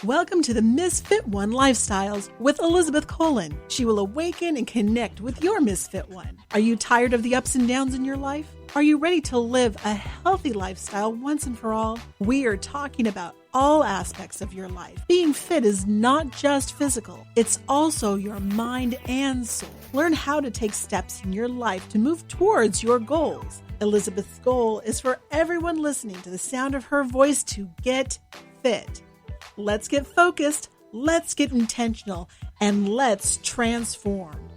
Welcome to the Misfit One Lifestyles with Elizabeth Colin. She will awaken and connect with your Misfit One. Are you tired of the ups and downs in your life? Are you ready to live a healthy lifestyle once and for all? We are talking about all aspects of your life. Being fit is not just physical, it's also your mind and soul. Learn how to take steps in your life to move towards your goals. Elizabeth's goal is for everyone listening to the sound of her voice to get fit. Let's get focused, let's get intentional, and let's transform.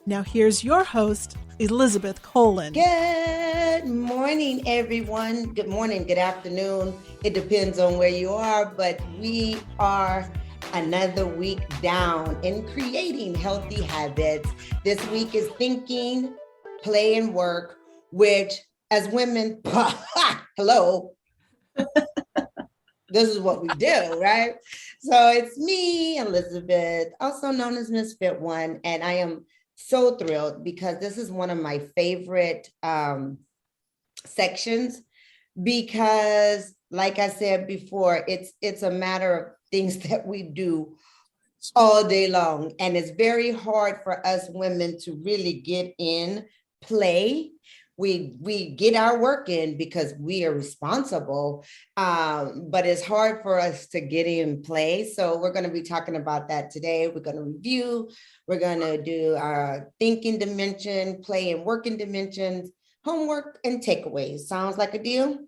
Now here's your host, Elizabeth Colin. Good morning, everyone. Good morning, good afternoon. It depends on where you are, but we are another week down in creating healthy habits. This week is thinking, play, and work, which as women, hello. This is what we do, right? So it's me, Elizabeth, also known as Misfit One, and I am so thrilled because this is one of my favorite sections because, like I said before, it's a matter of things that we do all day long, and it's very hard for us women to really get in play. We get our work in because we are responsible, but it's hard for us to get in play. So we're going to be talking about that today. We're going to review. We're going to do our thinking dimension, play and working dimensions, homework and takeaways. Sounds like a deal?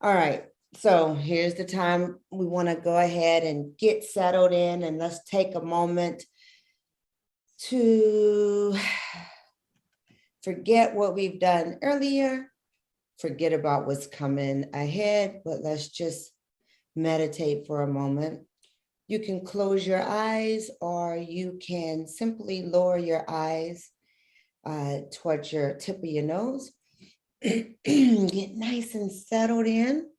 All right. So here's the time we want to go ahead and get settled in, and let's take a moment to forget what we've done earlier, forget about what's coming ahead, but let's just meditate for a moment. You can close your eyes, or you can simply lower your eyes towards your tip of your nose. Get nice and settled in,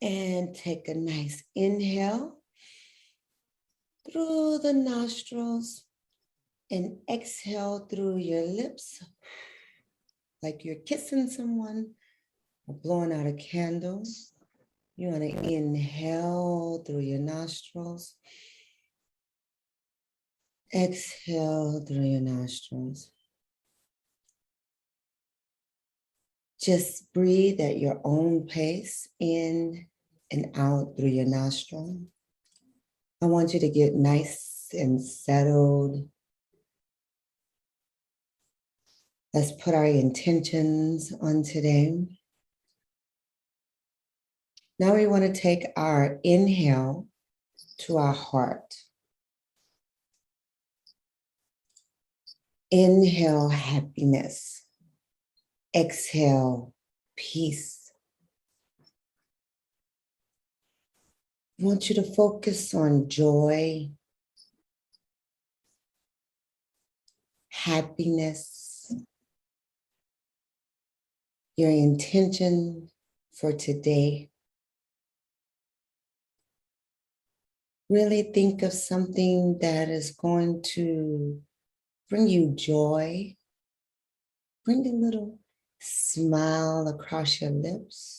and take a nice inhale through the nostrils and exhale through your lips like you're kissing someone or blowing out a candle. You want to inhale through your nostrils, exhale through your nostrils. Just breathe at your own pace, in and out through your nostril. I want you to get nice and settled. Let's put our intentions on today. Now we want to take our inhale to our heart. Inhale happiness. Exhale peace. I want you to focus on joy, happiness, your intention for today. Really think of something that is going to bring you joy, bring a little smile across your lips.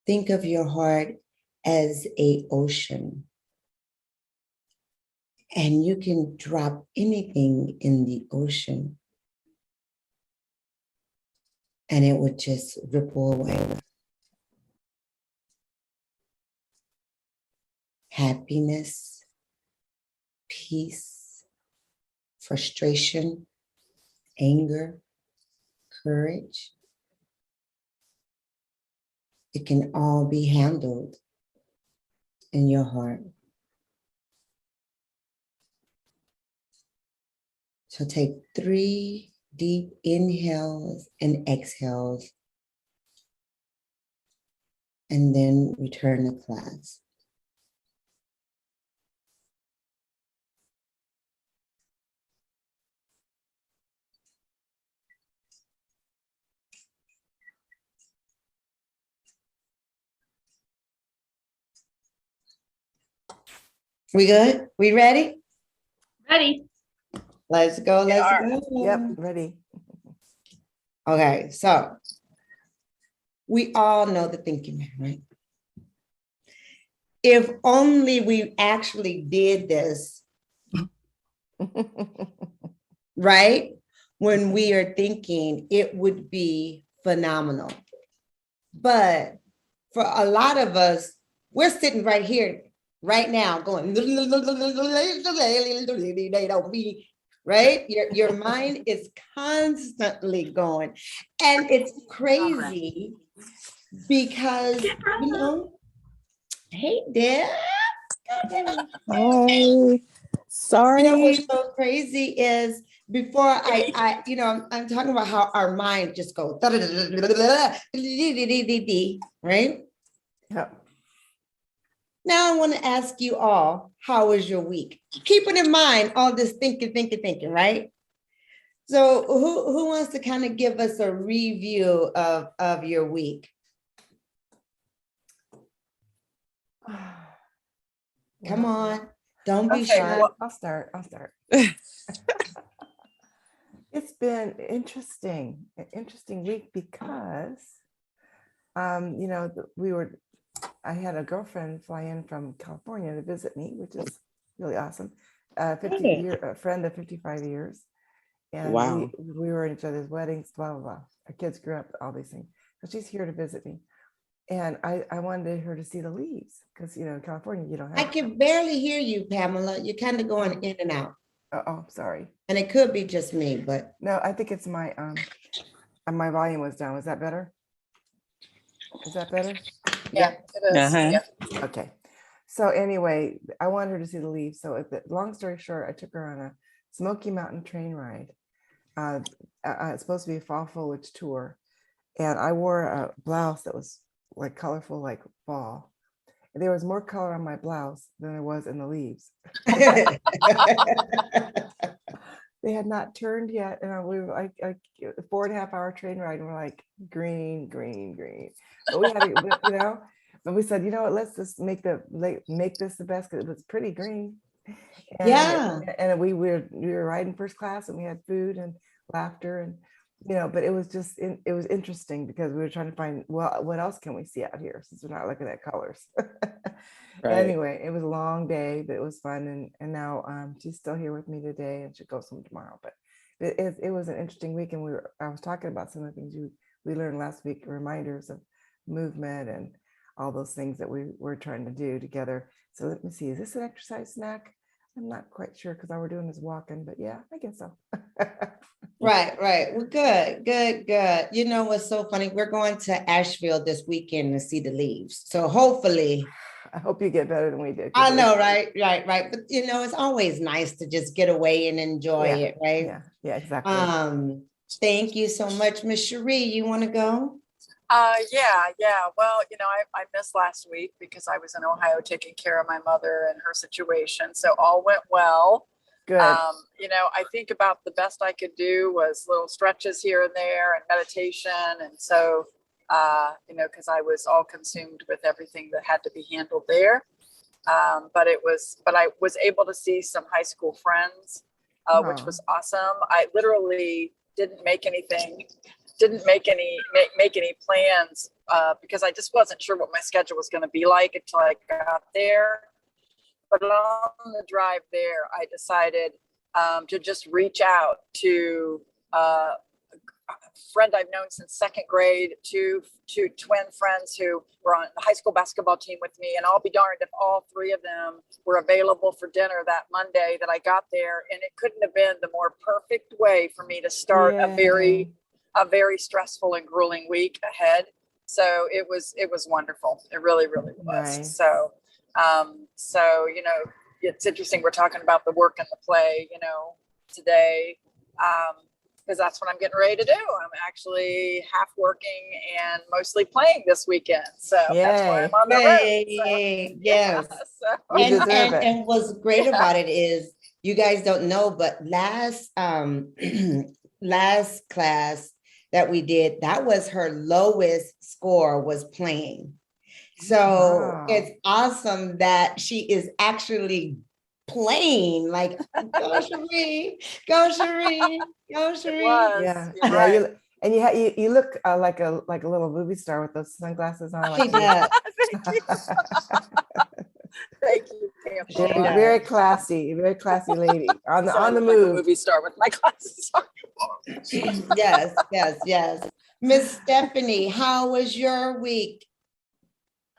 Think of your heart as an ocean, and you can drop anything in the ocean and it would just ripple away. Happiness, peace, frustration, anger, courage. It can all be handled in your heart. So take 3 deep inhales and exhales, and then return to class. We good? We ready? Ready. Let's go. Let's are. go. Yep, ready. Okay, so we all know the thinking man, right? If only we actually did this, right? When we are thinking, it would be phenomenal. But for a lot of us, we're sitting right here, right now, going, right? Your mind is constantly going. And it's crazy because, hey, Deb. Oh, sorry. What's so crazy is before I'm talking about how our mind just goes, right? Yeah. Now I want to ask you all, how was your week? Keeping in mind all this thinking, right? So who wants to kind of give us a review of your week? Come on, don't be shy. I'll start. It's been an interesting week because, I had a girlfriend fly in from California to visit me, which is really awesome. A friend of 55 years. And Wow. we were in each other's weddings, blah, blah, blah. Our kids grew up, all these things. So she's here to visit me. And I wanted her to see the leaves because, in California, you don't have. I can barely hear you, Pamela. You're kind of going in and out. Oh, sorry. And it could be just me, but. No, I think it's my volume was down. Was that better? Is that better? Yeah, it is. Uh-huh. Yeah. Okay. So anyway, I wanted her to see the leaves. So long story short, I took her on a Smoky Mountain train ride. It's supposed to be a fall foliage tour. And I wore a blouse that was like colorful, like fall. And there was more color on my blouse than there was in the leaves. They had not turned yet. And we were like a 4.5 hour train ride. And we're like, green. But we had to, but we said, what, let's just make this the best because it was pretty green. And, yeah. And we were riding first class and we had food and laughter and, but it was just, it was interesting because we were trying to find, well, what else can we see out here since we're not looking at colors? Right. Anyway, it was a long day, but it was fun. And now she's still here with me today and she goes home tomorrow. But it was an interesting week. And I was talking about some of the things we learned last week, reminders of movement and all those things that we were trying to do together. So let me see, is this an exercise snack? I'm not quite sure because all we're doing is walking, but yeah, I guess so. Right. Well, good. You know what's so funny? We're going to Asheville this weekend to see the leaves. So hopefully. I hope you get better than we did. I know, right. But it's always nice to just get away and enjoy it, right? Yeah, exactly. Thank you so much, Miss Cherie. You want to go? Yeah. Well, I missed last week because I was in Ohio taking care of my mother and her situation. So all went well. Good. I think about the best I could do was little stretches here and there and meditation. And so, because I was all consumed with everything that had to be handled there. But I was able to see some high school friends, which was awesome. I literally didn't make any plans because I just wasn't sure what my schedule was going to be like until I got there. But on the drive there, I decided to just reach out to a friend I've known since second grade, two twin friends who were on the high school basketball team with me. And I'll be darned if all three of them were available for dinner that Monday that I got there. And it couldn't have been the more perfect way for me to start a very stressful and grueling week ahead. So it was wonderful. It really, really was. Nice. So, it's interesting. We're talking about the work and the play, today, because that's what I'm getting ready to do. I'm actually half working and mostly playing this weekend. So that's why I'm on the road. So, yes. And what's great about it is you guys don't know, but last class that we did, that was her lowest score was playing. So It's awesome that she is actually playing. Like, go Cherie, go Cherie, go It Cherie. was. Yeah, You're yeah. right. You look like a little movie star with those sunglasses on. She Like does. Thank you, Pam. She very, does. very classy lady on So I the look like a move. movie star with my glasses on. Yes, yes, yes. Miss Stephanie, how was your week?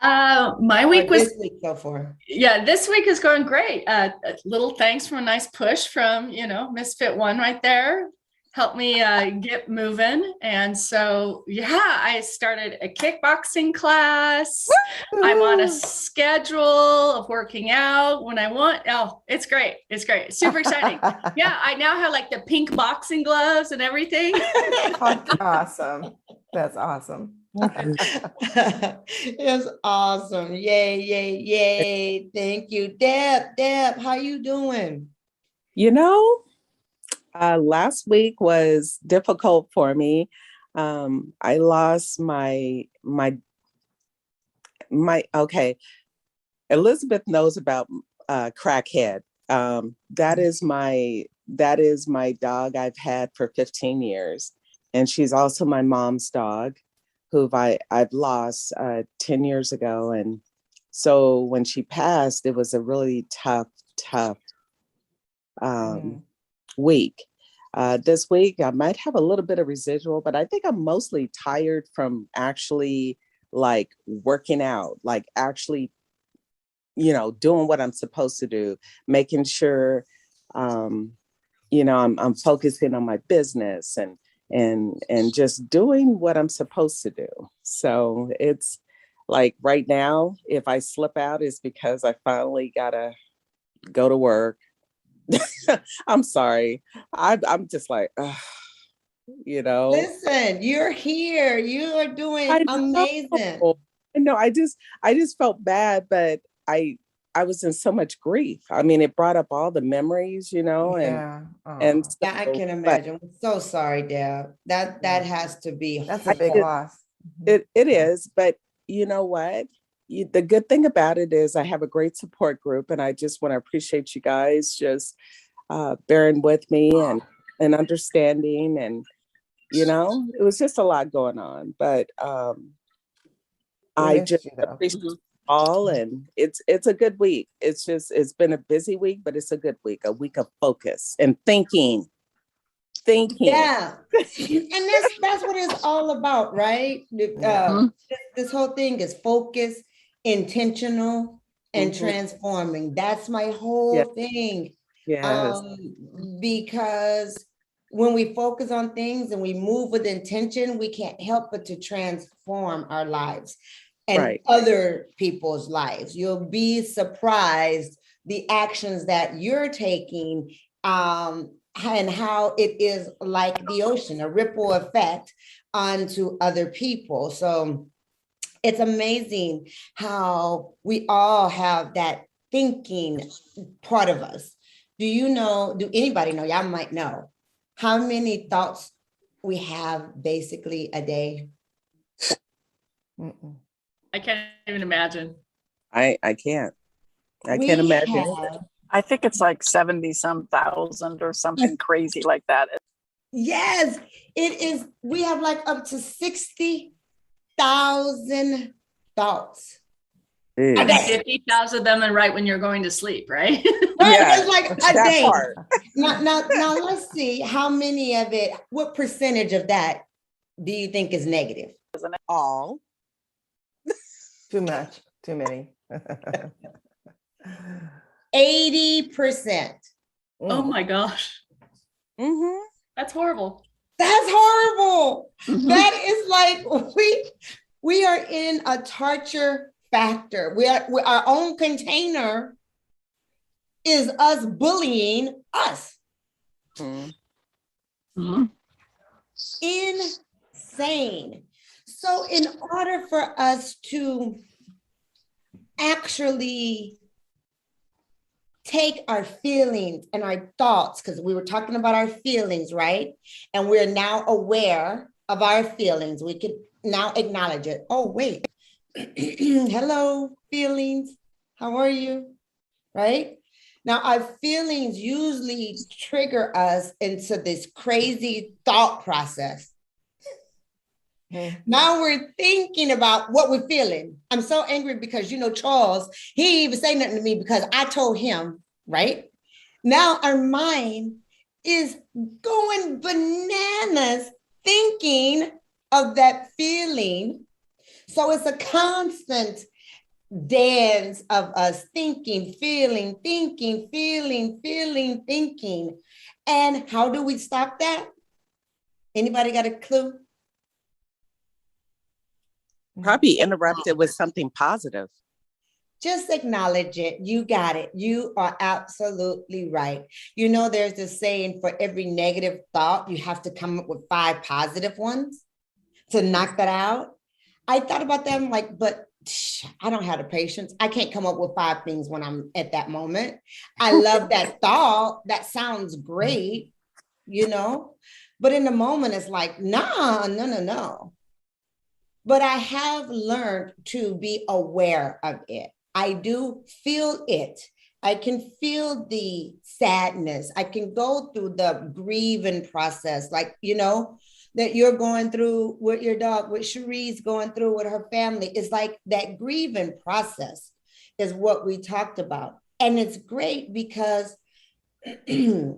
My Or week was, this week so far? yeah, this week is going great. A little thanks for a nice push from, Misfit One right there. Helped me get moving. And so, yeah, I started a kickboxing class. I'm on a schedule of working out when I want. Oh, it's great. It's great. Super exciting. Yeah, I now have like the pink boxing gloves and everything. Awesome. That's awesome. It's awesome. Yay, yay, yay. Thank you. Deb, how you doing? Last week was difficult for me. I lost okay. Elizabeth knows about Crackhead. That is my dog I've had for 15 years. And she's also my mom's dog, who I've lost 10 years ago. And so when she passed, it was a really tough week. This week, I might have a little bit of residual, but I think I'm mostly tired from actually like working out, like actually, doing what I'm supposed to do, making sure, I'm focusing on my business and just doing what I'm supposed to do. So it's like right now, if I slip out, it's because I finally gotta go to work. I'm sorry. I'm just like, Listen, you're here. You are doing I amazing. know. I just felt bad, but I was in so much grief. I mean, it brought up all the memories, and Yeah. and Aw. Yeah, I so, can but imagine. I'm so sorry, Deb. That has to be That's a big it, loss. it is, but you know what? The good thing about it is I have a great support group, and I just want to appreciate you guys just bearing with me and understanding, and it was just a lot going on, but We I missed just you though. appreciate you all, and it's a good week. It's been a busy week, but it's a good week, a week of focus and thinking. Yeah. And that's what it's all about, right? This whole thing is focus, intentional, and Mhm. transforming. That's my whole Yeah. thing. Yes. Because when we focus on things and we move with intention, we can't help but to transform our lives and Right. other people's lives. You'll be surprised the actions that you're taking, and how it is like the ocean, a ripple effect onto other people. So it's amazing how we all have that thinking part of us. Do anybody know, y'all might know, how many thoughts we have basically a day? Mm-mm. I can't even imagine. I can't We imagine. have, I think it's like 70-some thousand or something crazy like that. yes, it is. We have like up to 60,000 thoughts a And day. 50,000 of them are right when you're going to sleep, right? Right, Yeah, it's like a that day. part. Now let's see how many of it, what percentage of that do you think is negative? All. Too much. Too many. 80%. Oh my gosh. Mm-hmm. That's horrible. That's horrible. Mhm. That is like we are in a torture factor. We our own container is us bullying us. Mm-hmm. Insane. So in order for us to actually take our feelings and our thoughts, because we were talking about our feelings, right? And we're now aware of our feelings. We can now acknowledge it. Oh, wait. Hello, feelings. How are you? Right? Now, our feelings usually trigger us into this crazy thought process. Now we're thinking about what we're feeling. I'm so angry because, Charles, he didn't even say nothing to me because I told him, right? Now our mind is going bananas thinking of that feeling. So it's a constant dance of us thinking, feeling, thinking, feeling, feeling, thinking. And how do we stop that? Anybody got a clue? Probably interrupt it with something positive. Just acknowledge it. You got it. You are absolutely right. There's this saying, for every negative thought, you have to come up with 5 positive ones to knock that out. I thought about that. I'm like, but I don't have the patience. I can't come up with 5 things when I'm at that moment. I love that thought. That sounds great, but in the moment, it's like, no. But I have learned to be aware of it. I do feel it. I can feel the sadness. I can go through the grieving process, like, that you're going through with your dog, with Cherie's going through with her family. It's like that grieving process is what we talked about. And it's great because the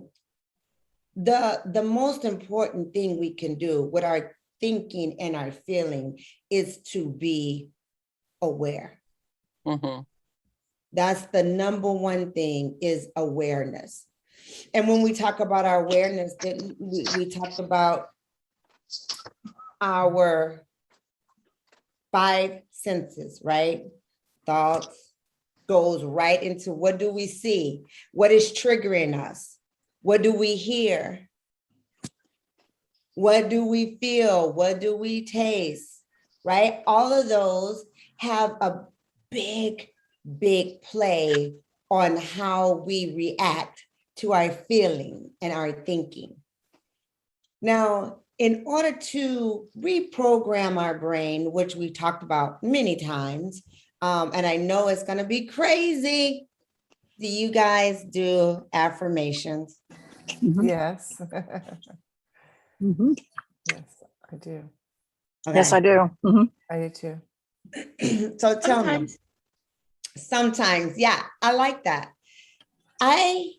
most important thing we can do with our thinking and our feeling is to be aware. Mm-hmm. That's the number one thing, is awareness. And when we talk about our awareness, we talk about our 5 senses, right? Thoughts goes right into, what do we see? What is triggering us? What do we hear? What do we feel? What do we taste? Right? All of those have a big play on how we react to our feeling and our thinking. Now, in order to reprogram our brain, which we talked about many times, and I know it's going to be crazy, do you guys do affirmations? Yes. Mm-hmm. Yes, I do. Okay. Yes, I do. Mm-hmm. I do too. So tell me. Sometimes, yeah, I like that. I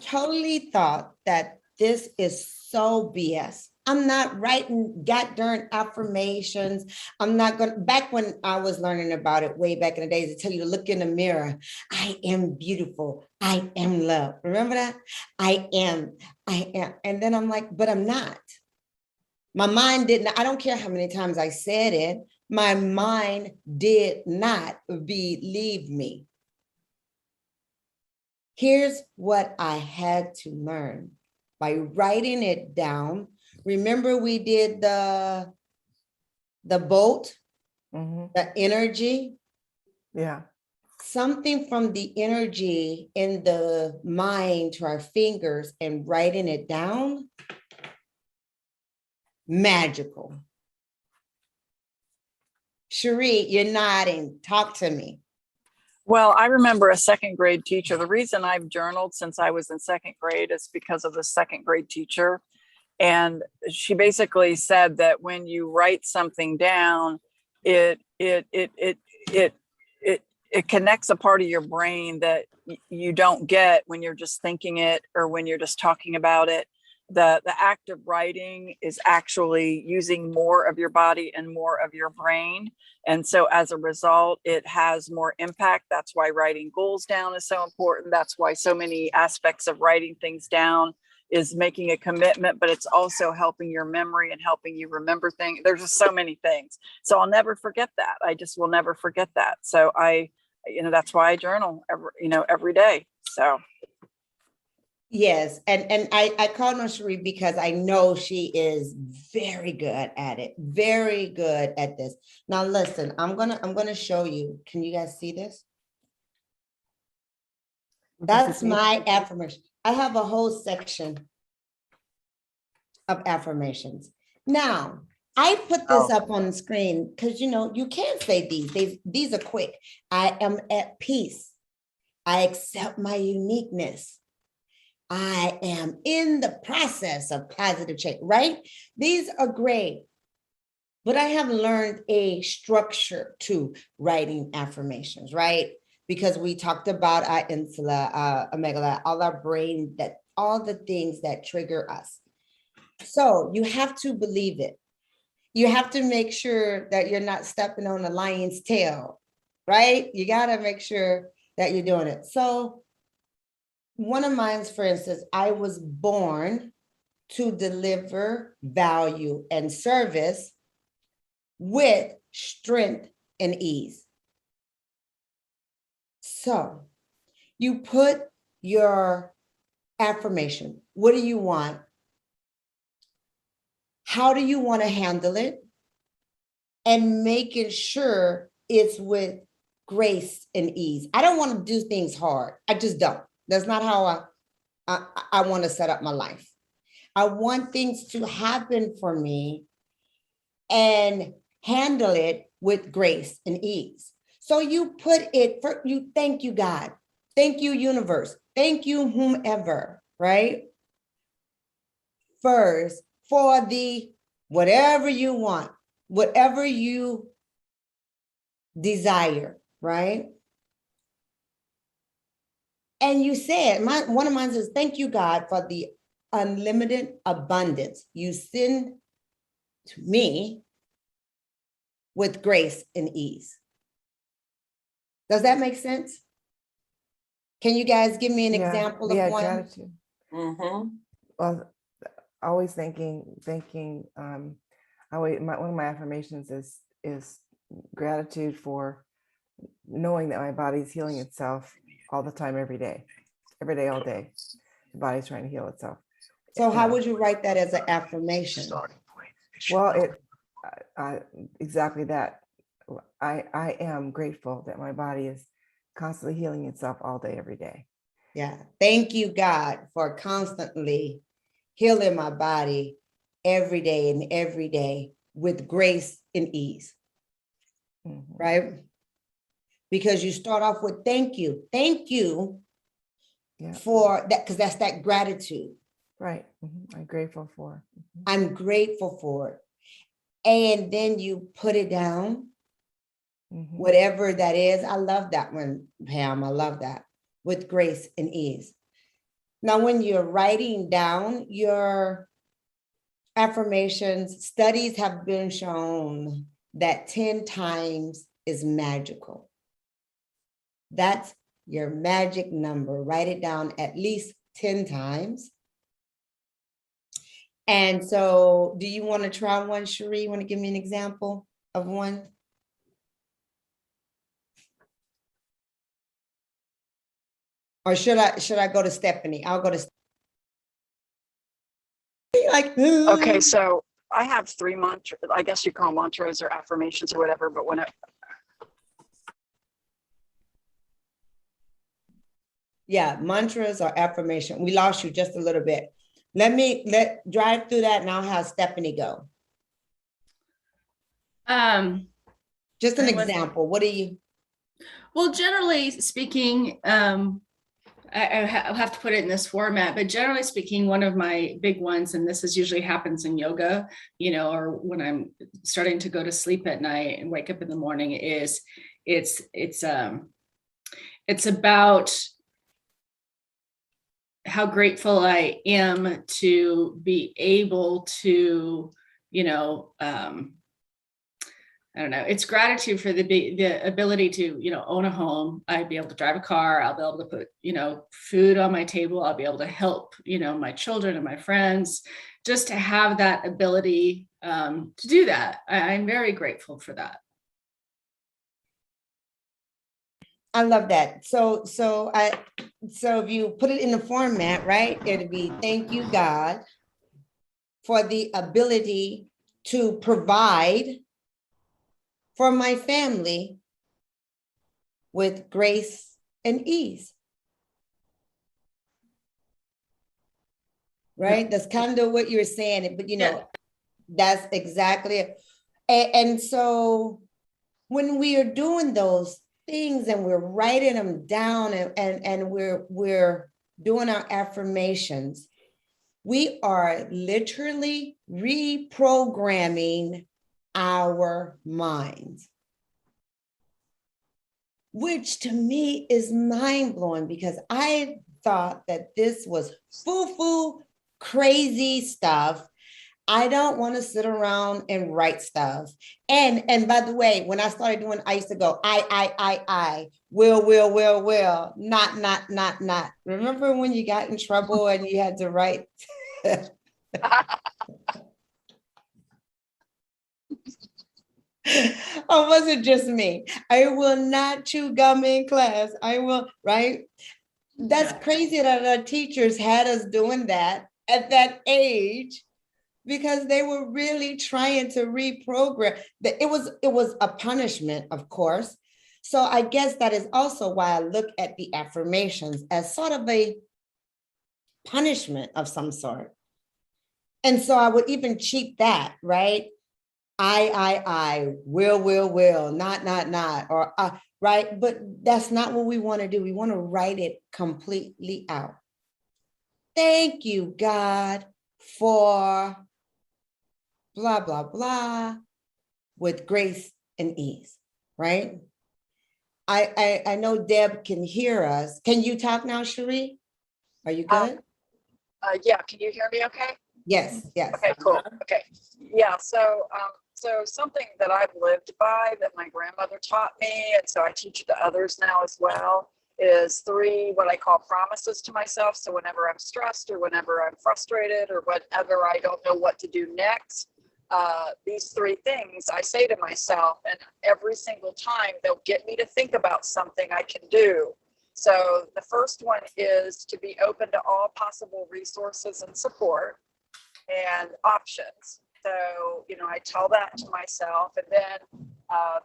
totally thought that this is so BS. I'm not writing goddamn affirmations. I'm not going to, back when I was learning about it way back in the days, they tell you to look in the mirror. I am beautiful. I am loved. Remember that? I am. And then I'm like, but I'm not. My mind didn't, I don't care how many times I said it. My mind did not believe me. Here's what I had to learn by writing it down. Remember, we did the bolt, the energy. Yeah. Something from the energy in the mind to our fingers and writing it down. Magical. Cherie, you're nodding. Talk to me. Well, I remember a second grade teacher. The reason I've journaled since I was in second grade is because of the second grade teacher. And she basically said that when you write something down, it connects a part of your brain that you don't get when you're just thinking it or when you're just talking about it. The act of writing is actually using more of your body and more of your brain. And so as a result, it has more impact. That's why writing goals down is so important. That's why so many aspects of writing things down is making a commitment, but it's also helping your memory and helping you remember things. There's just so many things. So I'll never forget that. I just will never forget that. So that's why I journal every day. So. Yes, and I called on Cherie because I know she is very good at it, very good at this. Now listen, I'm gonna show you. Can you guys see this? That's my affirmation. I have a whole section of affirmations. Now, I put this up on the screen because you can't say these are quick. I am at peace. I accept my uniqueness. I am in the process of positive change, right? These are great. But I have learned a structure to writing affirmations, right? Because we talked about our insula, amygdala, all our brain, that all the things that trigger us. So you have to believe it. You have to make sure that you're not stepping on a lion's tail, right? You got to make sure that you're doing it. So one of mine, for instance, I was born to deliver value and service with strength and ease. So you put your affirmation. What do you want? How do you want to handle it? And making sure it's with grace and ease. I don't want to do things hard. I just don't. That's not how I want to set up my life. I want things to happen for me and handle it with grace and ease. So you put it for you. Thank you, God. Thank you, universe. Thank you, whomever, right? First, for the whatever you want, whatever you desire, right? And you said, one of mine says, thank you, God, for the unlimited abundance you send to me with grace and ease. Does that make sense? Can you guys give me an example of one? Gratitude. Well, always thinking, one of my affirmations is gratitude for knowing that my body is healing itself all the time, every day, all day. The body's trying to heal itself. So how would you write that as an affirmation? Well, exactly that. I am grateful that my body is constantly healing itself all day, every day. Yeah. Thank you, God, for constantly healing my body every day and every day with grace and ease. Right? Because you start off with thank you. Thank you for that, because that's that gratitude. Right. I'm grateful for. I'm grateful for it. And then you put it down, whatever that is. I love that one, Pam. I love that. With grace and ease. Now, when you're writing down your affirmations, studies have been shown that 10 times is magical. That's your magic number. Write it down at least 10 times. And so do you want to try one, Cherie? You want to give me an example of one? Or should I go to Stephanie? I'll go to Stephanie. Like, okay, so I have 3 mantras. I guess you call mantras or affirmations or whatever, but when yeah, mantras or affirmation. We lost you just a little bit. Let drive through that and I'll have Stephanie go. Just an example. What do you? Well, generally speaking, I'll have to put it in this format, but generally speaking, one of my big ones, and this is usually happens in yoga, or when I'm starting to go to sleep at night and wake up in the morning, is it's about how grateful I am to be able to, I don't know. It's gratitude for the ability to, own a home. I'd be able to drive a car. I'll be able to put, food on my table. I'll be able to help, my children and my friends, just to have that ability to do that. I'm very grateful for that. I love that. So if you put it in the format, right, it'd be thank you, God, for the ability to provide for my family with grace and ease. Right? That's kind of what you're saying, but that's exactly it. And so when we are doing those, things and we're writing them down and we're doing our affirmations, we are literally reprogramming our minds, which to me is mind-blowing because I thought that this was foo-foo crazy stuff. I don't want to sit around and write stuff. And by the way, when I started doing, I used to go, I, will, not. Remember when you got in trouble and you had to write? Or was it just me? I will not chew gum in class. I will, right? That's crazy that our teachers had us doing that at that age, because they were really trying to reprogram. It was a punishment, of course. So I guess that is also why I look at the affirmations as sort of a punishment of some sort. And so I would even cheat that, right? I, will, not, or right? But that's not what we want to do. We want to write it completely out. Thank you, God, for blah, blah, blah, with grace and ease, right? I know Deb can hear us. Can you talk now, Cherie? Are you good? Yeah, can you hear me okay? Yes. Okay, cool. Okay. Yeah, so something that I've lived by that my grandmother taught me, and so I teach it to others now as well, is 3 what I call promises to myself. So whenever I'm stressed or whenever I'm frustrated or whenever I don't know what to do next, these 3 things I say to myself, and every single time they'll get me to think about something I can do. So the first one is to be open to all possible resources and support and options. So, I tell that to myself. And then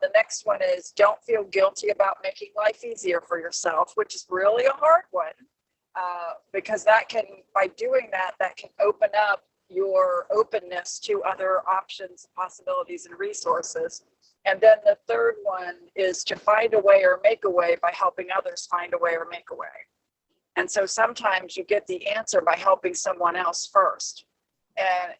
the next one is don't feel guilty about making life easier for yourself, which is really a hard one, because that can, by doing that, that can open up your openness to other options, possibilities, and resources. And then the third one is to find a way or make a way by helping others find a way or make a way. And so sometimes you get the answer by helping someone else first.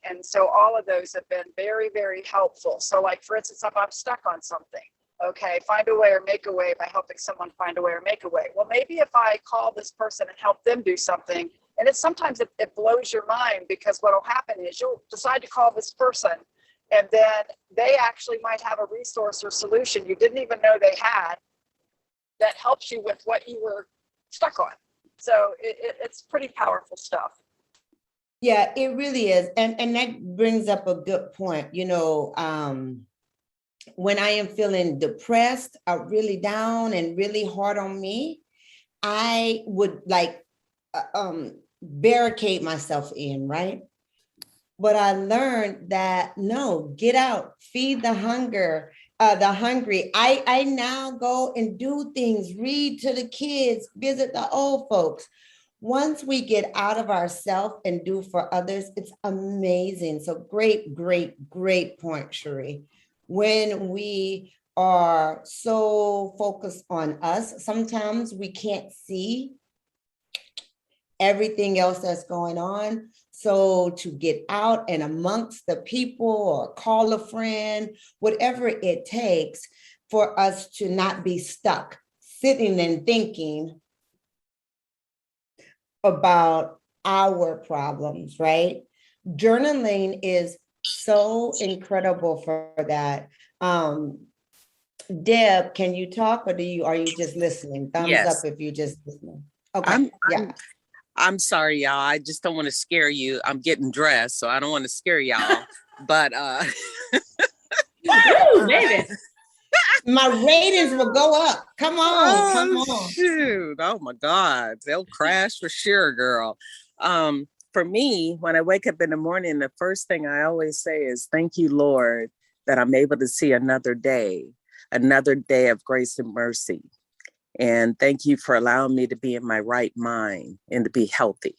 And so all of those have been very, very helpful. So like, for instance, if I'm stuck on something, okay, find a way or make a way by helping someone find a way or make a way. Well, maybe if I call this person and help them do something, and sometimes it blows your mind, because what will happen is you'll decide to call this person, and then they actually might have a resource or solution you didn't even know they had that helps you with what you were stuck on. So it's pretty powerful stuff. Yeah, it really is. And that brings up a good point. When I am feeling depressed or really down and really hard on me, I would barricade myself in, right? But I learned that no, get out, feed the hungry. I now go and do things, read to the kids, visit the old folks. Once we get out of ourselves and do for others, it's amazing. So great point, Cherie. When we are so focused on us, sometimes we can't see everything else that's going on. So to get out and amongst the people or call a friend, whatever it takes for us to not be stuck sitting and thinking about our problems, right? Journaling is so incredible for that. Deb, can you talk, or are you just listening? Thumbs Yes. up if you're just listening. Okay. I'm sorry, y'all. I just don't want to scare you. I'm getting dressed, so I don't want to scare y'all. But Ooh, baby. My ratings will go up. Come on. Shoot. Oh my God. They'll crash for sure, girl. For me, when I wake up in the morning, the first thing I always say is, thank you, Lord, that I'm able to see another day of grace and mercy. And thank you for allowing me to be in my right mind and to be healthy.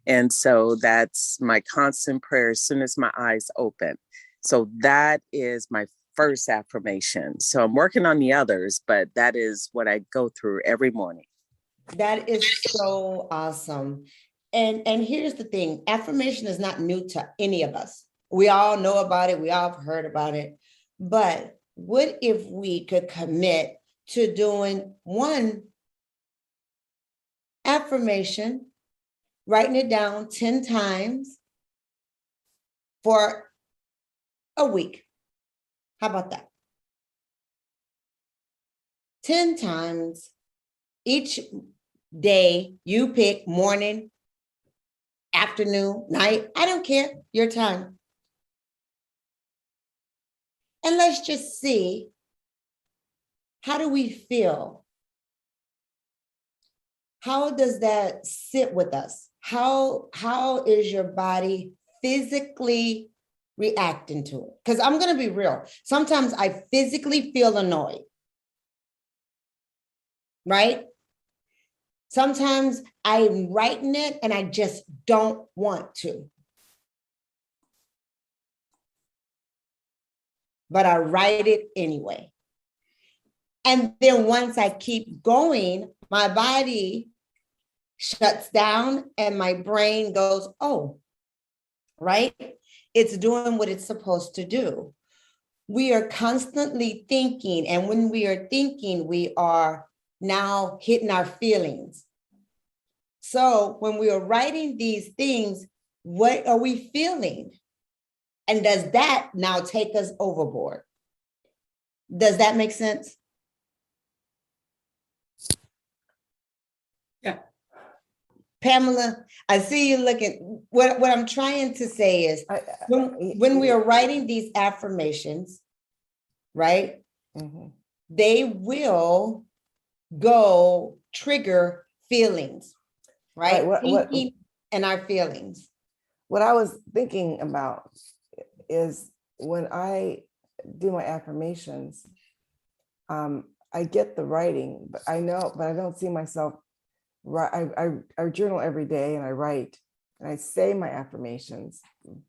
And so that's my constant prayer as soon as my eyes open. So that is my first affirmation. So I'm working on the others, but that is what I go through every morning. That is so awesome. And here's the thing, affirmation is not new to any of us. We all know about it. We all have heard about it. But what if we could commit to doing one affirmation, writing it down 10 times for a week? How about that? 10 times each day. You pick morning, afternoon, night. I don't care, your time. And let's just see, how do we feel? How does that sit with us? How is your body physically reacting to it? Because I'm going to be real. Sometimes I physically feel annoyed, right? Sometimes I'm writing it and I just don't want to. But I write it anyway. And then once I keep going, my body shuts down and my brain goes, oh, right? It's doing what it's supposed to do. We are constantly thinking. And when we are thinking, we are now hitting our feelings. So when we are writing these things, what are we feeling? And does that now take us overboard? Does that make sense? Yeah. Pamela, I see you looking. What I'm trying to say is when we are writing these affirmations, right? Mm-hmm. They will go trigger feelings, right? Thinking and our feelings. What I was thinking about is when I do my affirmations, I get the writing, but I don't see myself. I journal every day and I write and I say my affirmations,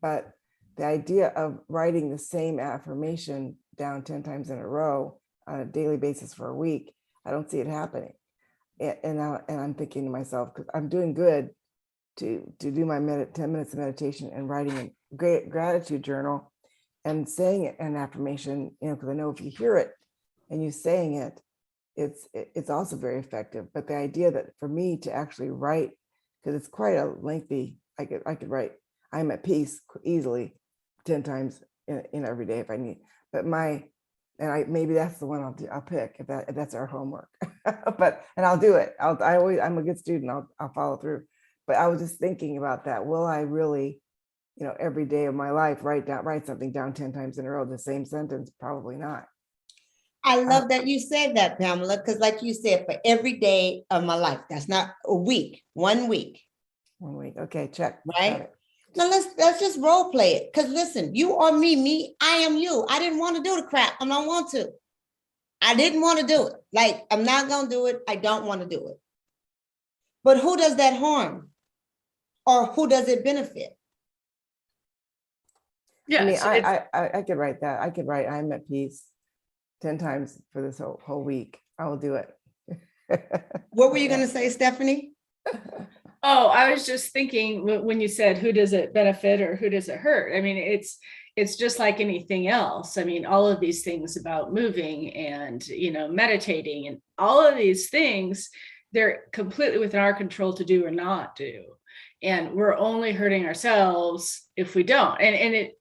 but the idea of writing the same affirmation down 10 times in a row on a daily basis for a week, I don't see it happening. And I'm thinking to myself, because I'm doing good to do my 10 minutes of meditation and writing a great gratitude journal and saying an affirmation, because I know if you hear it and you saying it, it's also very effective. But the idea that for me to actually write, because it's quite a lengthy, I could write, I'm at peace easily 10 times in every day if I need. But maybe that's the one I'll pick if that's our homework. And I'll do it. I'm a good student. I'll follow through. But I was just thinking about that. Will I really, every day of my life write something down 10 times in a row, the same sentence? Probably not. I love that you said that, Pamela, because like you said, for every day of my life, that's not a week, 1 week. 1 week. Okay, check. Right? Now let's just role play it. Because listen, you are me, I am you. I didn't want to do the crap. I don't want to. I didn't want to do it. Like, I'm not going to do it. I don't want to do it. But who does that harm? Or who does it benefit? Yeah. I mean, I could write that. I could write, I'm at peace 10 times for this whole week. I will do it. What were you going to say, Stephanie? Oh, I was just thinking when you said, who does it benefit or who does it hurt? I mean, it's just like anything else. I mean, all of these things about moving and, meditating and all of these things, they're completely within our control to do or not do. And we're only hurting ourselves if we don't. And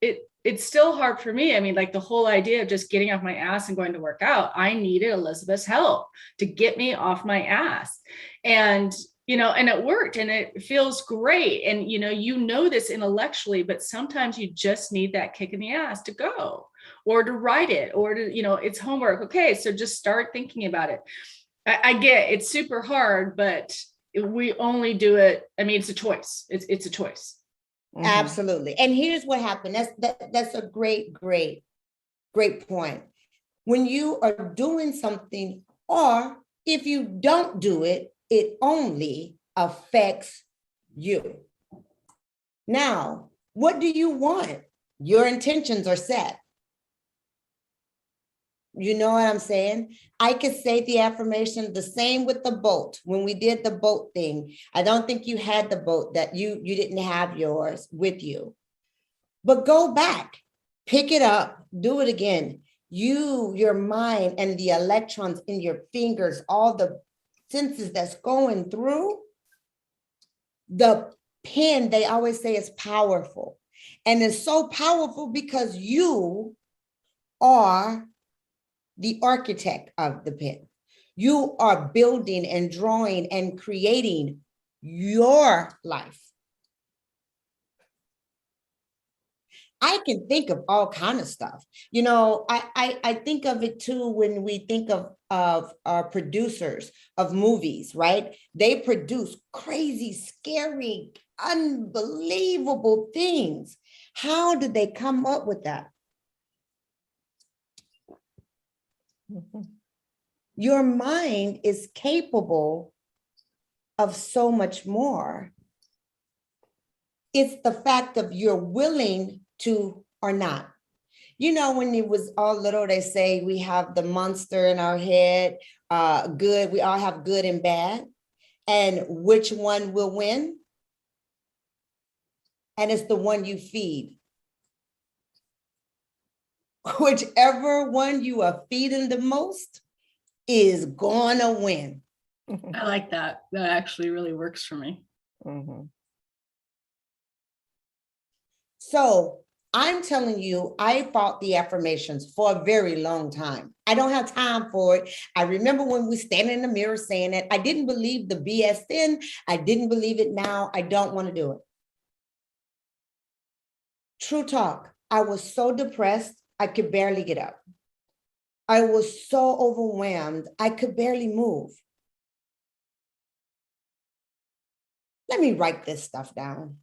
it's still hard for me. I mean, like the whole idea of just getting off my ass and going to work out, I needed Elizabeth's help to get me off my ass. And it worked and it feels great. And, this intellectually, but sometimes you just need that kick in the ass to go or to write it or to, it's homework. Okay. So just start thinking about it. I get it's super hard, but we only do it. I mean, it's a choice. It's a choice. Mm-hmm. Absolutely. And here's what happened. That's a great point. When you are doing something, or if you don't do it, it only affects you. Now, what do you want? Your intentions are set. You know what I'm saying? I could say the affirmation the same with the boat. When we did the boat thing, I don't think you had the boat, that you didn't have yours with you. But go back, pick it up, do it again. Your mind and the electrons in your fingers, all the senses that's going through, the pen, they always say, is powerful. And it's so powerful because you are the architect of the pen. You are building and drawing and creating your life. I can think of all kinds of stuff. You know, I think of it too when we think of our producers of movies, right? They produce crazy, scary, unbelievable things. How did they come up with that? Your mind is capable of so much more. It's the fact of you're willing to or not. You know, when it was all little, they say we have the monster in our head, good, we all have good and bad. And which one will win? And it's the one you feed. Whichever one you are feeding the most is gonna win. I like that. That actually really works for me. Mhm. So I'm telling you, I fought the affirmations for a very long time. I don't have time for it. I remember when we stand in the mirror saying it. I didn't believe the BS then. I didn't believe it now. I don't want to do it. True talk. I was so depressed, I could barely get up. I was so overwhelmed, I could barely move. Let me write this stuff down.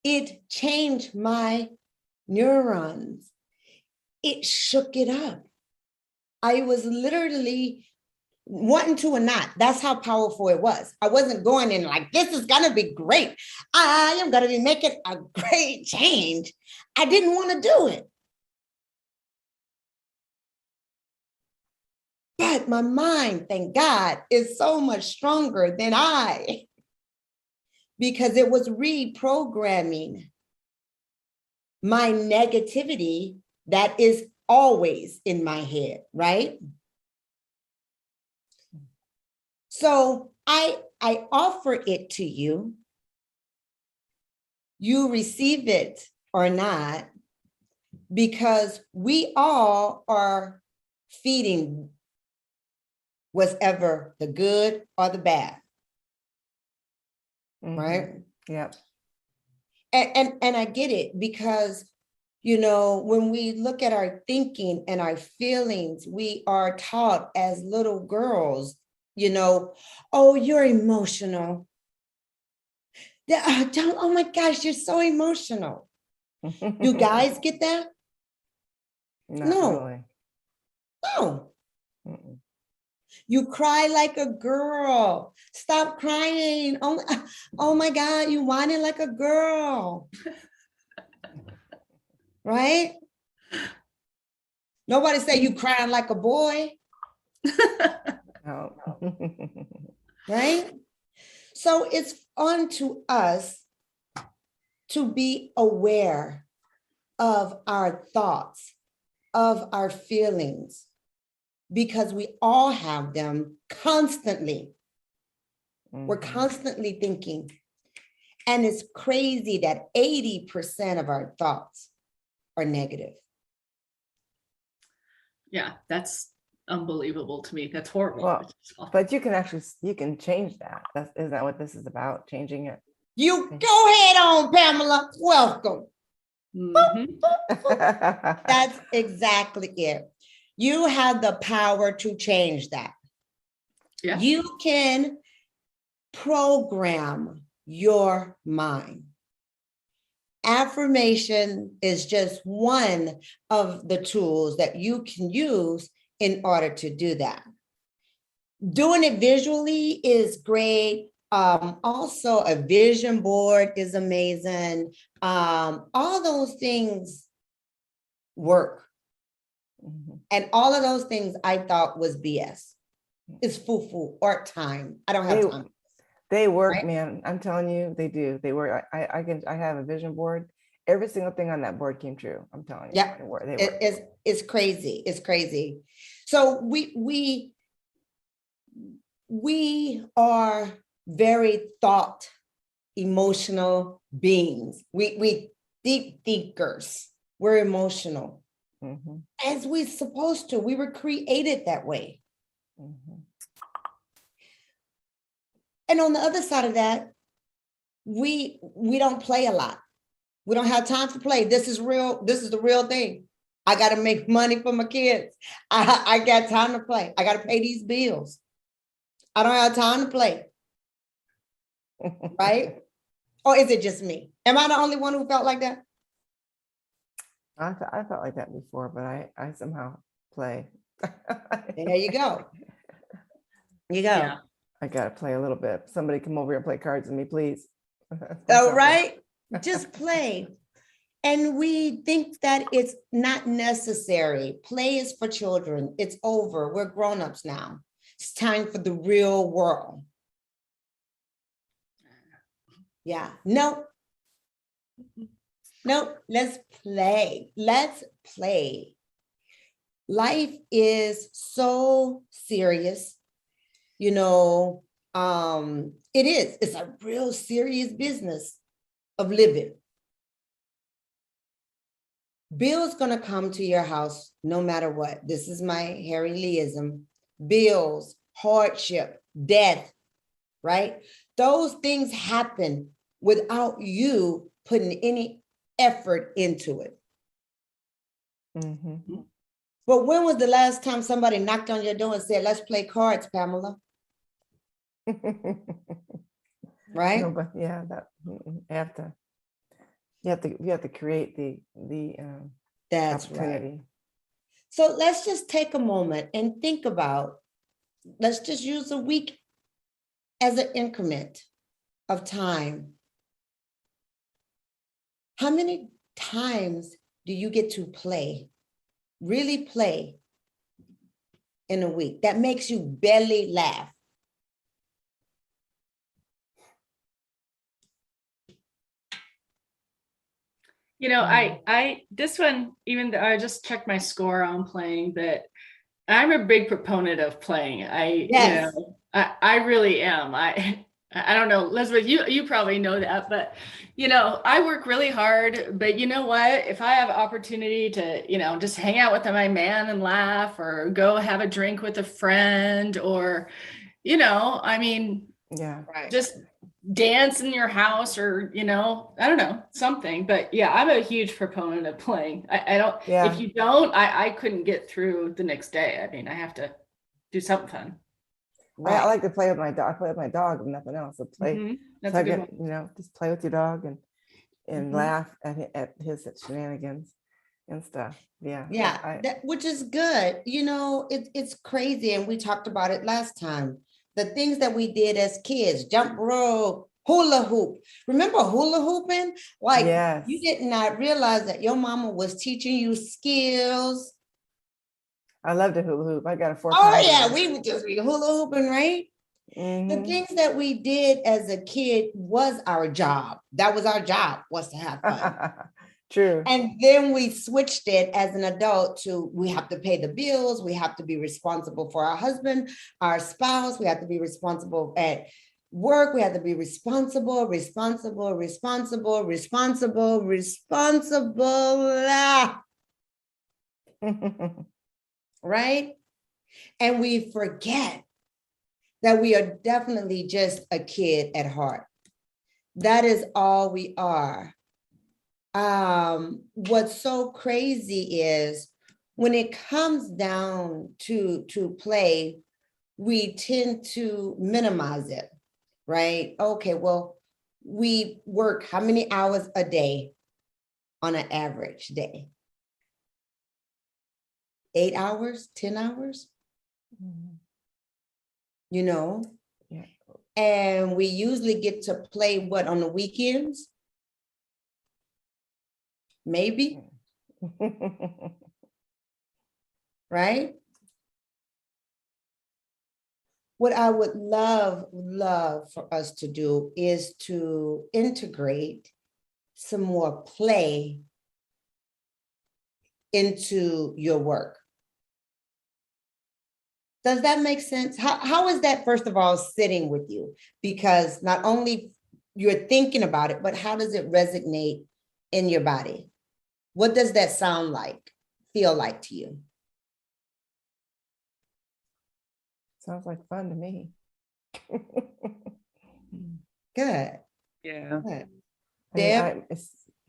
It changed my neurons. It shook it up. I was literally wanting to or not. That's how powerful it was. I wasn't going in like, this is going to be great. I am going to be making a great change. I didn't want to do it. But my mind, thank God, is so much stronger than I, because it was reprogramming my negativity that is always in my head, right? So I offer it to you. You receive it or not, because we all are feeding whatever, the good or the bad, right? Yep. And I get it, because, you know, when we look at our thinking and our feelings, we are taught as little girls, you know, oh, you're emotional. Don't, oh my gosh, you're so emotional. You guys get that? Not No. really. No. Mm-mm. You cry like a girl. Stop crying. Oh my God, you whining like a girl. Right? Nobody say you crying like a boy. No. Right? So it's on to us to be aware of our thoughts, of our feelings, because we all have them constantly. We're constantly thinking. And it's crazy that 80% of our thoughts are negative. Yeah, that's unbelievable to me. That's horrible. Well, but you can change that. Isn't that what this is about? Changing it. You go ahead on, Pamela. Welcome. That's exactly it. You have the power to change that. Yeah. You can program your mind. Affirmation is just one of the tools that you can use in order to do that. Doing it visually is great. Also, a vision board is amazing. All those things work. Mhm. And all of those things I thought was BS. It's foo-foo or time. I don't have time. They work, Right? man. I'm telling you, they do. They work. I have a vision board. Every single thing on that board came true. I'm telling you. Yeah, They work. They it, work. it's crazy. It's crazy. So we are very thought emotional beings. We deep thinkers. We're emotional. Mhm. As we're supposed to. We were created that way. Mhm. And on the other side of that, we don't play a lot. We don't have time to play. This is real. This is the real thing. I got to make money for my kids. I got time to play. I got to pay these bills. I don't have time to play. Right? Or is it just me? Am I the only one who felt like that? I felt like that before, but I somehow play. There you go. You go. Yeah. I gotta play a little bit. Somebody come over here and play cards with me, please. All right. Just play. And we think that it's not necessary. Play is for children. It's over. We're grown-ups now. It's time for the real world. Yeah. No. Let's play. Let's play. Life is so serious. You know, it is. It's a real serious business of living. Bill's gonna come to your house no matter what. This is my Harry Leeism. Bills, hardship, death, right? Those things happen without you putting any effort into it. Mhm. But when was the last time somebody knocked on your door and said, let's play cards, Pamela? Right? No, but yeah, that you have to create the That's right. opportunity. So let's just take a moment and think about, let's just use a week as an increment of time. How many times do you get to play, really play in a week that makes you belly laugh? You know, I this one, even though I just checked my score on playing, but I'm a big proponent of playing. Yes. I really am. I don't know, Elizabeth, you probably know that, but I work really hard, but you know what? If I have opportunity to, just hang out with my man and laugh or go have a drink with a friend or, I mean, Yeah. Right. just dance in your house or, I don't know, something. But yeah, I'm a huge proponent of playing. I don't, Yeah. if you don't, I couldn't get through the next day. I mean, I have to do something fun. Right. I like to play with my dog. I play with my dog and nothing else. So play. Mhm. That's So a I good get, one. just play with your dog and Mhm. laugh at his shenanigans and stuff. Yeah. Yeah, which is good. It's crazy. And we talked about it last time. The things that we did as kids, jump rope, hula hoop. Remember hula hooping? Like Yes. you did not realize that your mama was teaching you skills. I love to hula hoop. I got a 4 Oh pounder. yeah, we would just be hula hooping, right? The Mhm. things that we did as a kid was our job. That was our job, was to have fun. True. And then we switched it as an adult to, we have to pay the bills. We have to be responsible for our husband, our spouse. We have to be responsible at work. We have to be responsible. Right? And we forget that we are definitely just a kid at heart. That is all we are. What's so crazy is when it comes down to play, we tend to minimize it, right? Okay, well, we work how many hours a day on an average day? 8 hours, 10 hours? Mhm. Yeah. And we usually get to play what on the weekends? Maybe. Right? What I would love for us to do is to integrate some more play into your work. Does that make sense? How is that, first of all, sitting with you? Because not only you're thinking about it, but how does it resonate in your body? What does that sound like, feel like to you? Sounds like fun to me. Good. Yeah. Good. I mean, Deb?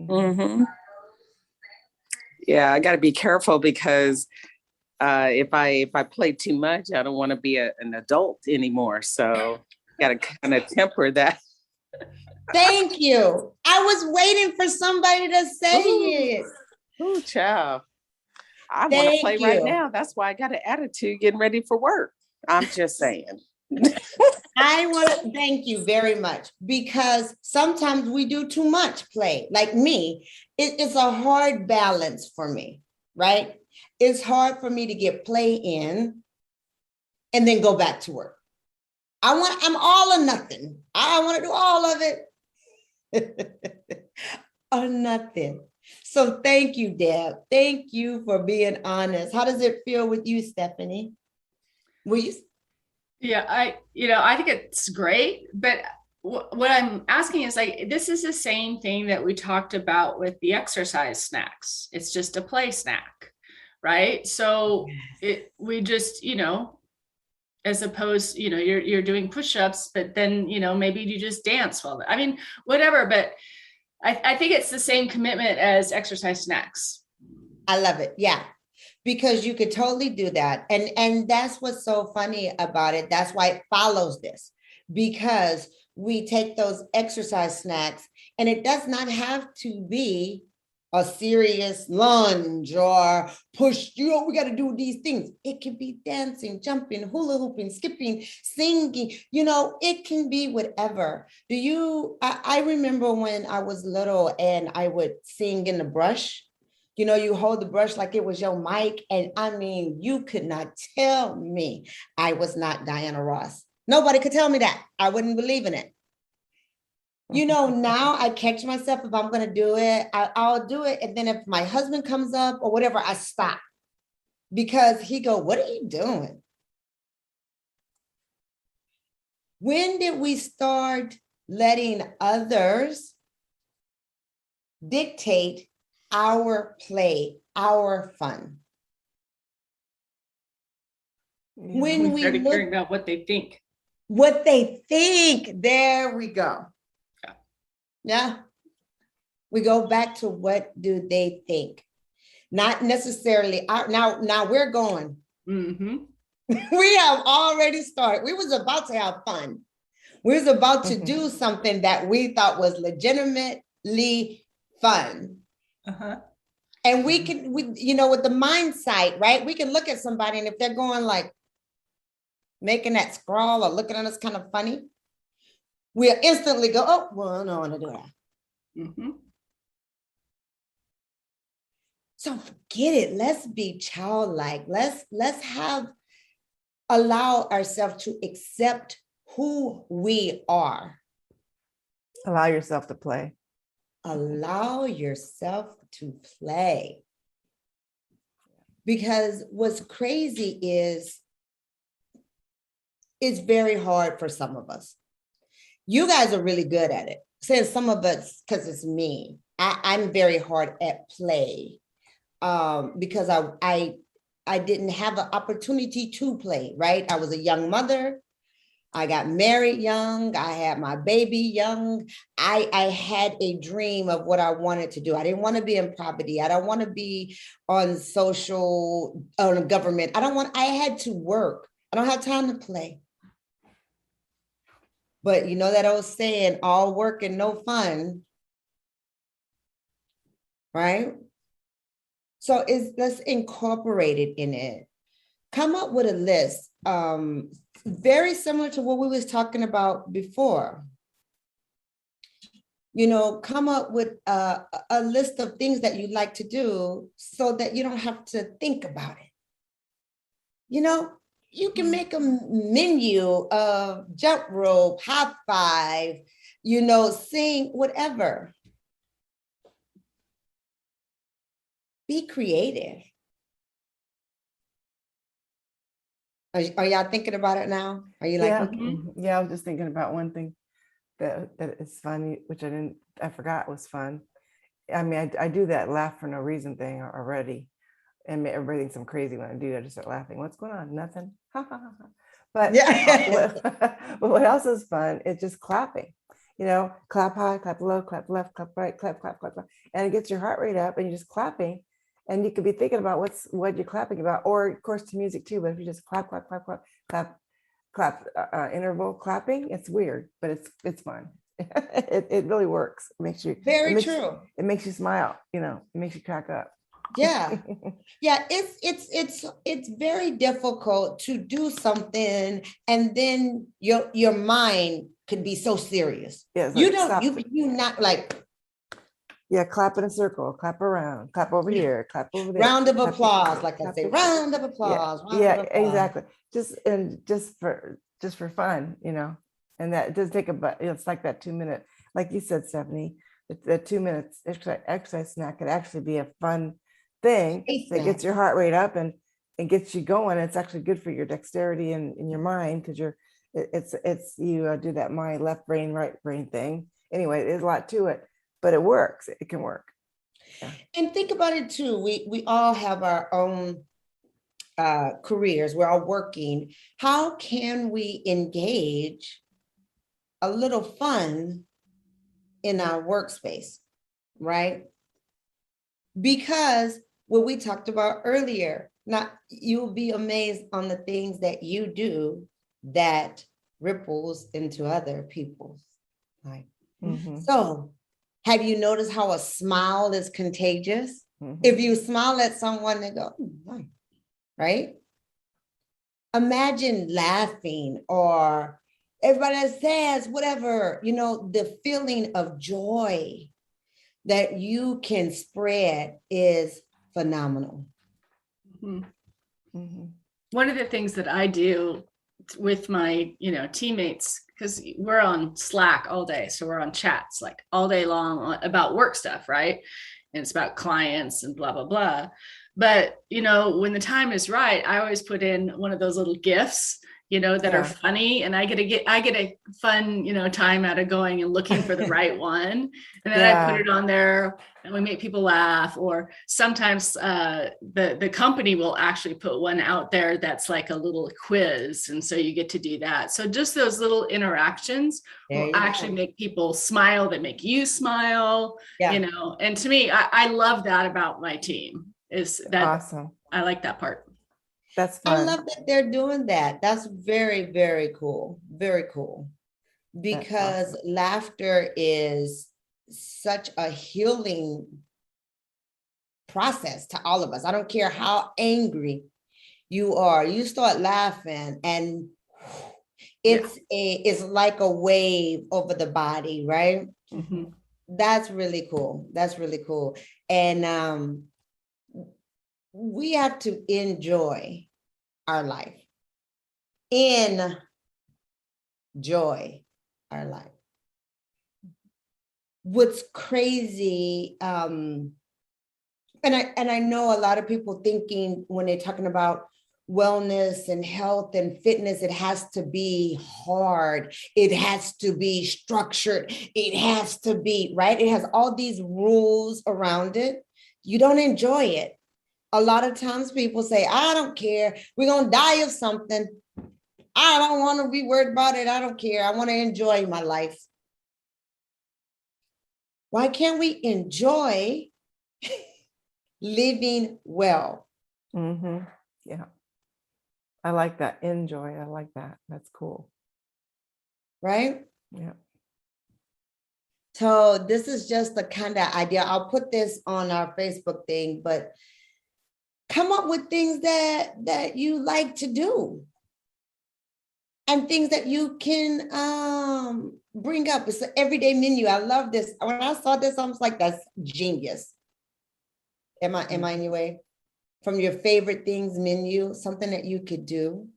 Mm-hmm. Yeah, I got to be careful because if I play too much, I don't want to be an adult anymore. So got to kind of temper that. Thank you. I was waiting for somebody to say it. Ooh, child. I want to Thank play right you. now. That's why I got an attitude getting ready for work. I'm just saying. I want to thank you very much, because sometimes we do too much play. Like me, it's a hard balance for me, right? It's hard for me to get play in and then go back to work. I'm all or nothing. I want to do all of it or nothing. So thank you, Deb. Thank you for being honest. How does it feel with you, Stephanie? Will you? Yeah, I think it's great, but what I'm asking is, like, this is the same thing that we talked about with the exercise snacks. It's just a play snack, right? So we just, as opposed, you're doing push-ups, but then, maybe you just dance while, I mean, whatever, but I think it's the same commitment as exercise snacks. I love it. Yeah. Because you could totally do that. And that's what's so funny about it. That's why it follows this, because we take those exercise snacks, and it does not have to be a serious lunge or push, we got to do these things. It can be dancing, jumping, hula hooping, skipping, singing, it can be whatever. I remember when I was little and I would sing in the brush. You hold the brush like it was your mic. And I mean, you could not tell me I was not Diana Ross. Nobody could tell me that. I wouldn't believe in it. Now I catch myself, if I'm going to do it, I'll do it. And then if my husband comes up or whatever, I stop, because he go, what are you doing? When did we start letting others dictate our play, our fun? When we started look caring about what they think. There we go. Yeah. We go back to, what do they think? Not necessarily. Now we're going. Mm-hmm. We have already started. We was about to have fun. We was about to do something that we thought was legitimately fun. Uh-huh. And with the mindset, right? We can look at somebody, and if they're going like making that scrawl or looking at us kind of funny, we'll instantly go, oh, well, I don't want to do that. Mm-hmm. So forget it. Let's be childlike. Let's allow ourselves to accept who we are. Allow yourself to play. Allow yourself to play. Because what's crazy is it's very hard for some of us. You guys are really good at it. Saying some of us, because it's me. I'm very hard at play, because I didn't have an opportunity to play, right? I was a young mother. I got married young. I had my baby young. I had a dream of what I wanted to do. I didn't want to be in poverty. I don't want to be on government. I had to work. I don't have time to play. But you know that old saying, all work and no fun, right? So let's incorporate it in it. Come up with a list, very similar to what we was talking about before. come up with a list of things that you like to do so that you don't have to think about it. You can make a menu of jump rope, high five, sing, whatever. Be creative. Are y'all thinking about it now? Are you like, Yeah, okay? yeah. I was just thinking about one thing that is funny, which I forgot was fun. I mean, I do that laugh for no reason thing already, and everybody thinks I'm crazy when I do that. I just start laughing. What's going on? Nothing. But Yeah. but what else is fun? It's just clapping. Clap high, clap low, clap left, clap right, clap, clap, clap, clap, and it gets your heart rate up, and you're just clapping. And you could be thinking about what you're clapping about, or of course to music too. But if you just clap, clap, clap, clap, clap, clap, interval clapping, it's weird, but it's fun. It really works. It makes you Very true. It makes you smile. It makes you crack up. Yeah. Yeah, it's very difficult to do something and then your mind could be so serious. Yeah, You don't, you not like, yeah, clap in a circle, clap around, clap over here, clap over there. round of clap applause, like I clap say, here. round of applause. Yeah, round yeah, of applause. exactly. Just for fun, and that does take it's like that 2 minute, like you said, Stephanie, the 2 minutes exercise snack could actually be a fun thing that gets your heart rate up and gets you going. It's actually good for your dexterity and in your mind, because you do that mind left brain right brain thing. Anyway, there's a lot to it, but it works. It can work. Yeah. And think about it too. We all have our own careers. We're all working. How can we engage a little fun in our workspace, right? Because what we talked about earlier, you'll be amazed on the things that you do that ripples into other people's life. So have you noticed how a smile is contagious? If you smile at someone, they go, right? Imagine laughing, or everybody that says whatever, the feeling of joy that you can spread is phenomenal. One of the things that I do with my teammates, because we're on Slack all day, so we're on chats like all day long about work stuff, right? And it's about clients and blah blah blah. But when the time is right, I always put in one of those little gifts that are funny, and I get a fun time out of going and looking for the right one, and then I put it on there and we make people laugh. Or sometimes the company will actually put one out there that's like a little quiz, and so you get to do that. So just those little interactions will actually make people smile, that make you smile. And to me, I love that about my team, is that awesome. I like that part. That's fun. I love that they're doing that. That's very, very cool. Very cool. Because laughter is such a healing process to all of us. I don't care how angry you are. You start laughing and it's like a wave over the body, right? That's really cool. That's really cool. And we have to enjoy our life. Enjoy our life. What's crazy, and I know a lot of people thinking when they're talking about wellness and health and fitness, it has to be hard. It has to be structured. It has to be, right? It has all these rules around it. You don't enjoy it. A lot of times people say, I don't care. We're going to die of something. I don't want to be worried about it. I don't care. I want to enjoy my life. Why can't we enjoy living well? Yeah. I like that. Enjoy. I like that. That's cool. Right? Yeah. So this is just the kind of idea. I'll put this on our Facebook thing, but come up with things that you like to do. and things that you can bring up. It's an everyday menu. I love this. When I saw this, I was like, that's genius. Am I anyway? From your favorite things menu, something that you could do.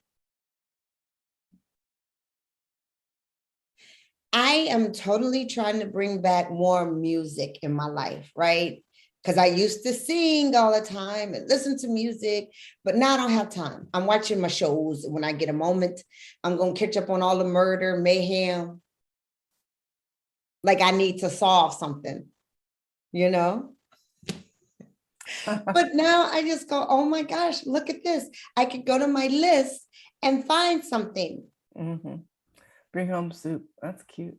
I am totally trying to bring back more music in my life, right? Because I used to sing all the time and listen to music, but now I don't have time. I'm watching my shows. When I get a moment, I'm going to catch up on all the murder, mayhem. Like I need to solve something, you know? But now I just go, oh my gosh, look at this. I could go to my list and find something. Mm-hmm. Bring home soup. That's cute.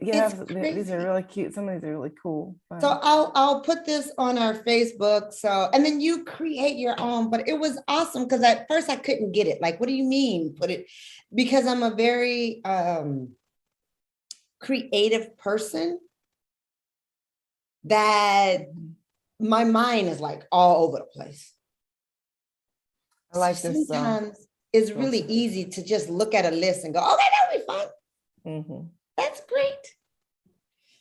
Yeah, these are really cute. Some of these are really cool. Fun. So I'll put this on our Facebook. So, and then you create your own, but it was awesome because at first I couldn't get it. Like, what do you mean? Put it, because I'm a very creative person that my mind is like all over the place. I like so this. Sometimes it's really easy to just look at a list and go, okay, that'll be fun. Mm-hmm. That's great.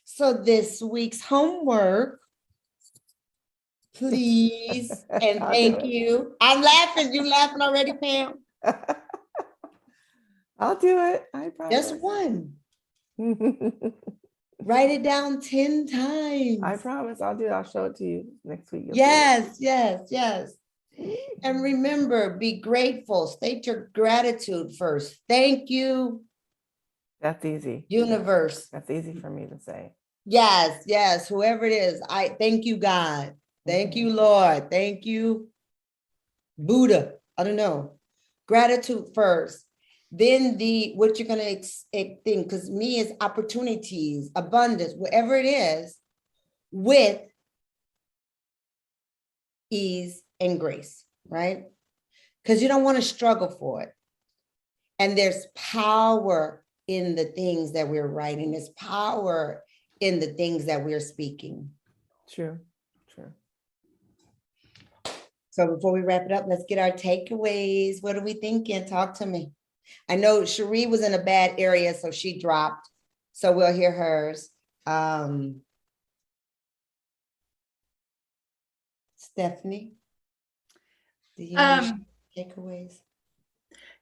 So this week's homework, please, and thank you. I'm laughing. You laughing already, Pam? I'll do it. I promise. Just one. Write it down 10 times. I promise. I'll do it. I'll show it to you next week. Yes. And remember, be grateful. State your gratitude first. Thank you. That's easy. Universe. That's easy for me to say. Yes. Whoever it is, I thank you, God. Thank you, Lord. Thank you, Buddha. I don't know. Gratitude first. Then what you're going to think, because me is opportunities, abundance, whatever it is, with ease and grace, right? Because you don't want to struggle for it. And there's power in the things that we're writing. There's power in the things that we're speaking. True. So before we wrap it up, let's get our takeaways. What are we thinking? Talk to me. I know Cherie was in a bad area, so she dropped. So we'll hear hers. Stephanie, do you have takeaways?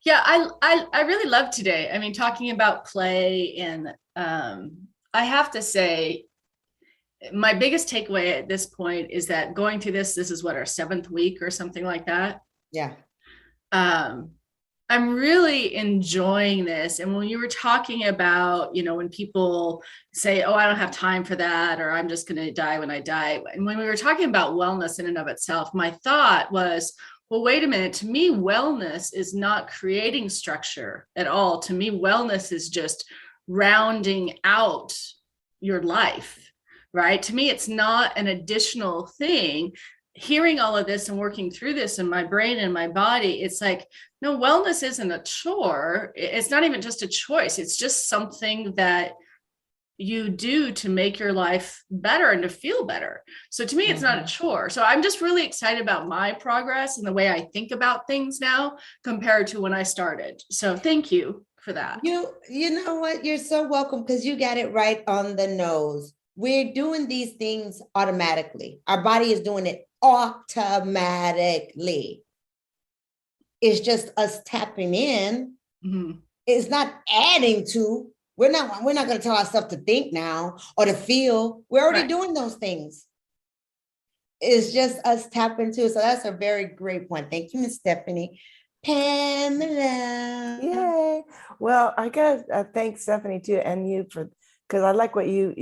Yeah, I really love today. I mean, talking about play, and I have to say, my biggest takeaway at this point is that going through this is what, our 7th week or something like that. Yeah. I'm really enjoying this. And when you were talking about, when people say, oh, I don't have time for that, or I'm just going to die when I die. And when we were talking about wellness in and of itself, my thought was, well, wait a minute. To me, wellness is not creating structure at all. To me, wellness is just rounding out your life, right? To me, it's not an additional thing. Hearing all of this and working through this in my brain and my body, it's like, no, wellness isn't a chore. It's not even just a choice. It's just something that you do to make your life better and to feel better. So to me, it's not a chore. So I'm just really excited about my progress and the way I think about things now compared to when I started. So thank you for that. You know what? You're so welcome, because you got it right on the nose. We're doing these things automatically. Our body is doing it automatically. It's just us tapping in. Mm-hmm. It's not adding to. We're not going to tell ourselves to think now or to feel. We're already doing those things. It's just us tapping to. So that's a very great point. Thank you, Miss Stephanie. Pamela. Yay. Well, I got to thank Stephanie too, and you because I like what you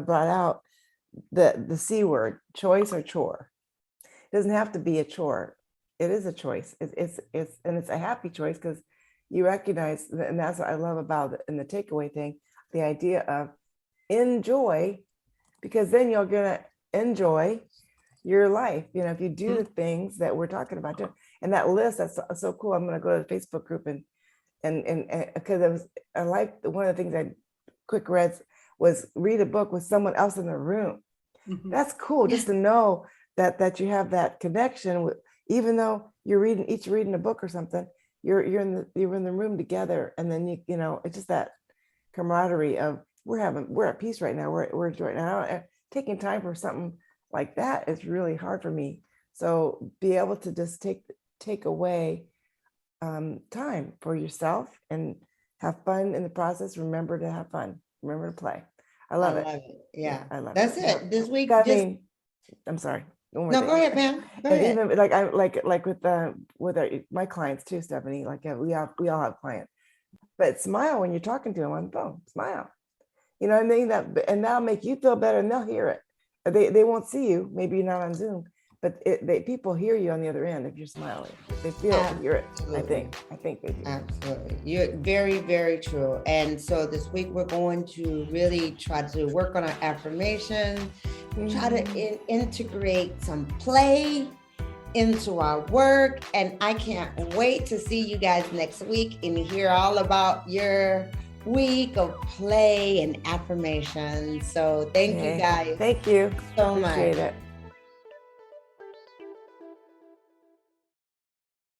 brought out, the C word, choice or chore. It doesn't have to be a chore. It is a choice. It's a happy choice, because you recognize, and that's what I love about it in the takeaway thing, the idea of enjoy, because then you're going to enjoy your life. If you do the things that we're talking about doing. And that list, that's so cool. I'm going to go to the Facebook group and because I like one of the things I quick read was read a book with someone else in the room. Mm-hmm. That's cool. Just to know that you have that connection with, even though you're reading a book or something, you're in the room together, and then you know, it's just that camaraderie of we're at peace right now. We're enjoying now. Taking time for something like that is really hard for me. So be able to just take away time for yourself and have fun in the process. Remember to have fun. Remember to play. I love it. Yeah, I love that's it. it. This week, I just mean, I'm sorry. One more no, thing. go ahead, Pam. Go And ahead. even like I like with my clients too, Stephanie. Like we all have clients, but smile when you're talking to them on the phone. Smile. You know what I mean? And that'll make you feel better, and they'll hear it. They won't see you. Maybe you're not on Zoom, but people hear you on the other end if you're smiling. They hear it. I think they do. Absolutely. You're very, very true. And so this week we're going to really try to work on our affirmation, try to integrate some play into our work. And I can't wait to see you guys next week and hear all about your week of play and affirmation. So thank you guys Thank you so Appreciate much. it.